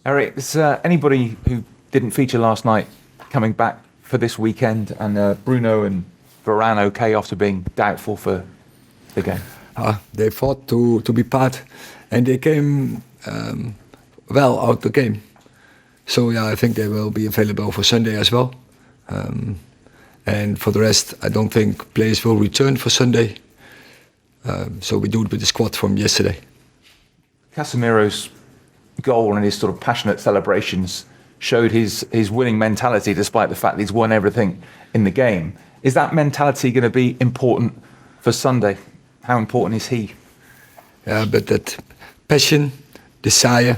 Erik, is anybody who didn't feature last night coming back for this weekend? And Bruno and Varane okay after being doubtful for the game? They fought to be part, and they came well out the game. So yeah, I think they will be available for Sunday as well. And for the rest, I don't think players will return for Sunday. So we do it with the squad from yesterday. Casemiro's goal and his sort of passionate celebrations showed his winning mentality, despite the fact that he's won everything in the game. Is that mentality going to be important for Sunday? How important is he? Yeah, but that passion, desire,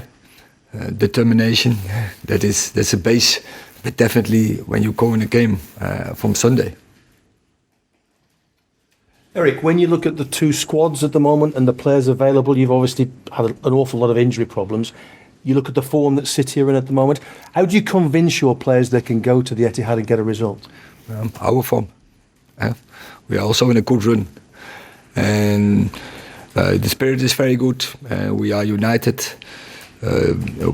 determination, that's a base. But definitely when you go in a game from Sunday. Erik, when you look at the two squads at the moment and the players available, you've obviously had an awful lot of injury problems. You look at the form that City are in at the moment. How do you convince your players they can go to the Etihad and get a result? Our form. We are also in a good run. And the spirit is very good. We are united.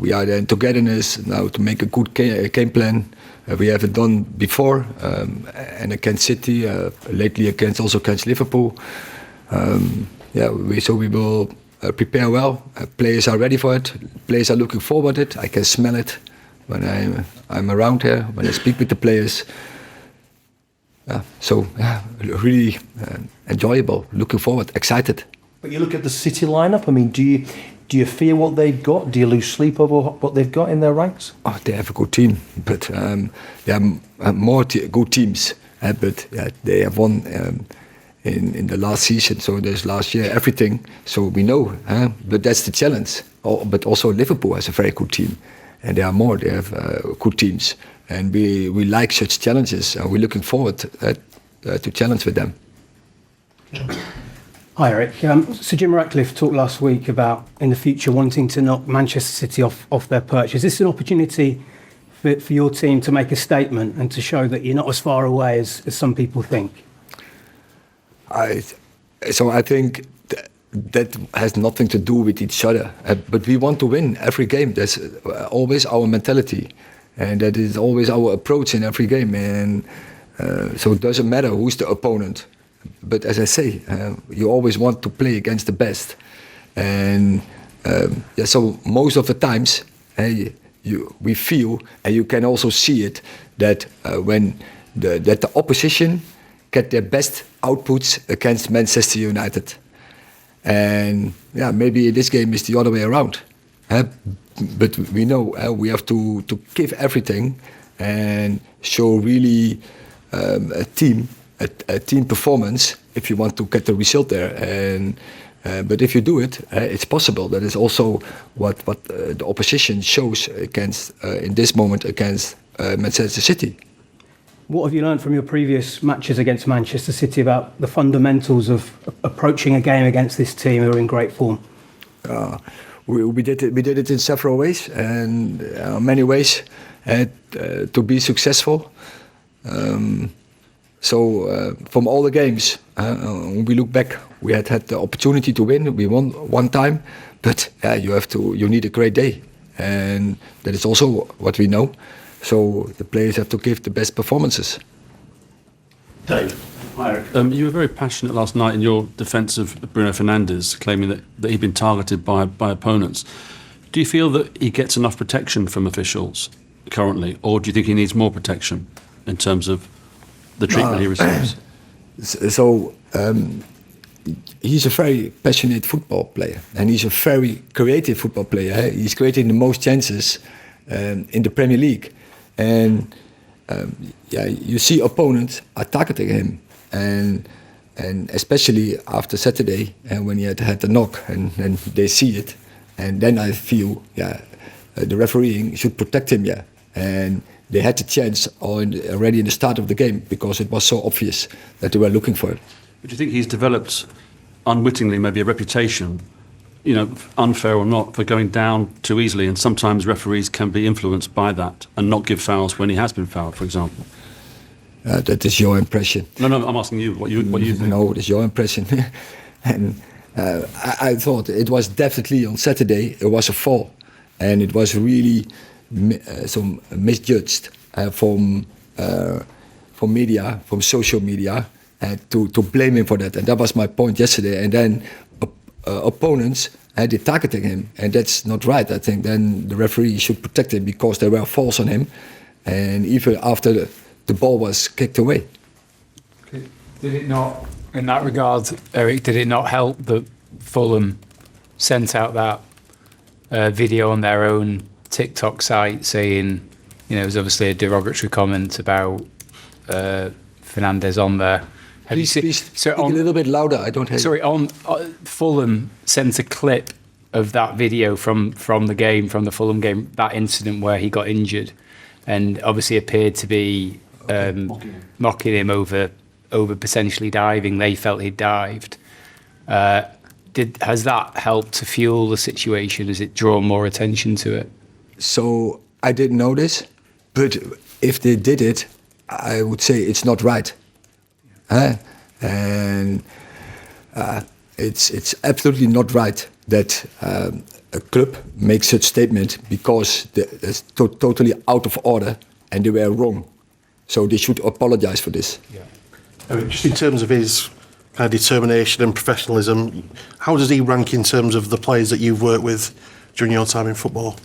We are in togetherness now to make a good game plan. We have it done before, and against City, lately also against Liverpool. So we will prepare well. Players are ready for it. Players are looking forward to it. I can smell it when I'm around here, when I speak with the players. Really enjoyable, looking forward, excited. But you look at the City lineup, I mean, do you fear what they've got? Do you lose sleep over what they've got in their ranks? Oh, they have a good team, but there are more good teams. But they have won in the last season, so there's last year, everything. So we know, but that's the challenge. But also Liverpool has a very good team, and there are more. They have good teams, and we like such challenges, and we're looking forward to challenge with them. Hi Erik. Sir Jim Ratcliffe talked last week about in the future wanting to knock Manchester City off their perch. Is this an opportunity for your team to make a statement and to show that you're not as far away as some people think? I think that has nothing to do with each other. But we want to win every game. That's always our mentality, and that is always our approach in every game. And so it doesn't matter who's the opponent. But as I say, you always want to play against the best, and so most of the times we feel, and you can also see it, that when the opposition get their best outputs against Manchester United, and maybe this game is the other way around. But we know we have to give everything and show really a team performance if you want to get the result there. And but if you do it, it's possible. That is also what the opposition shows against in this moment against Manchester City. What have you learned from your previous matches against Manchester City about the fundamentals of approaching a game against this team who are in great form? We did it in several ways, and many ways to be successful. From all the games, when we look back, we had the opportunity to win. We won one time, but you need a great day, and that is also what we know. So the players have to give the best performances. Dave. Hi, Erik. You were very passionate last night in your defence of Bruno Fernandes, claiming that he'd been targeted by opponents. Do you feel that he gets enough protection from officials currently, or do you think he needs more protection in terms of the treatment he receives? He's a very passionate football player, and he's a very creative football player. He's creating the most chances in the Premier League, and you see opponents are targeting him, and especially after Saturday, and when he had the knock, and they see it, and then I feel the refereeing should protect him, and they had the chance already in the start of the game because it was so obvious that they were looking for it. But do you think he's developed unwittingly maybe a reputation, unfair or not, for going down too easily, and sometimes referees can be influenced by that and not give fouls when he has been fouled, for example? That is your impression. No, I'm asking you what you think. No, it's your impression. And I thought it was definitely on Saturday, it was a foul. and it was really misjudged from media, from social media, to blame him for that. And that was my point yesterday. And then opponents they targeting him, and that's not right. I think then the referee should protect him because they were false on him, and even after the ball was kicked away. Did it not, in that regard, Erik, did it not help that Fulham sent out that video on their own TikTok site saying, it was obviously a derogatory comment about Fernandes on there? Please speak a little bit louder. I don't hear. Sorry, Fulham sent a clip of that video from the game, from the Fulham game, that incident where he got injured, and obviously appeared to be mocking him over potentially diving. They felt he'd dived. Has that helped to fuel the situation? Has it drawn more attention to it? So I didn't know this, but if they did it, I would say it's not right. And it's absolutely not right that a club makes such statement because it's totally out of order and they were wrong. So they should apologize for this. Yeah. Just in terms of his kind of determination and professionalism, how does he rank in terms of the players that you've worked with during your time in football?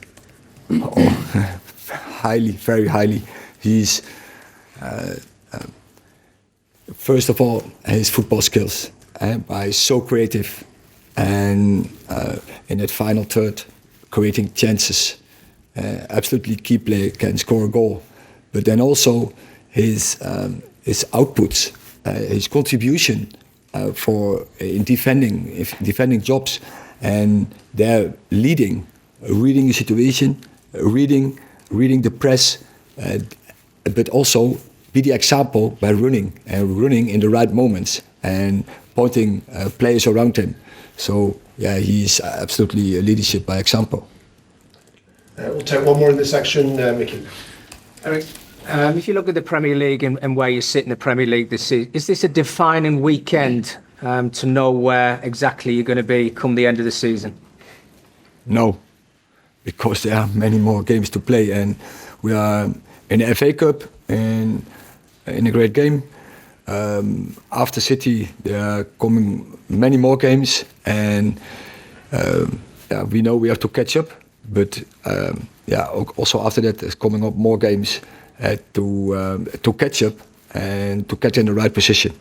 Highly, very highly. He's first of all, his football skills. He's so creative, and in that final third, creating chances. Absolutely key player, can score a goal. But then also his outputs, his contribution in defending jobs, and they're reading the situation, reading the press, but also be the example by running in the right moments and pointing players around him. So yeah, he's absolutely a leadership by example. We'll take one more in this section, Mickey. Erik, if you look at the Premier League and where you sit in the Premier League this season, is this a defining weekend to know where exactly you're going to be come the end of the season? No, because there are many more games to play, and we are in the FA Cup and in a great game. After City, there are coming many more games, and we know we have to catch up. But also after that, there's coming up more games to catch up and to get in the right position.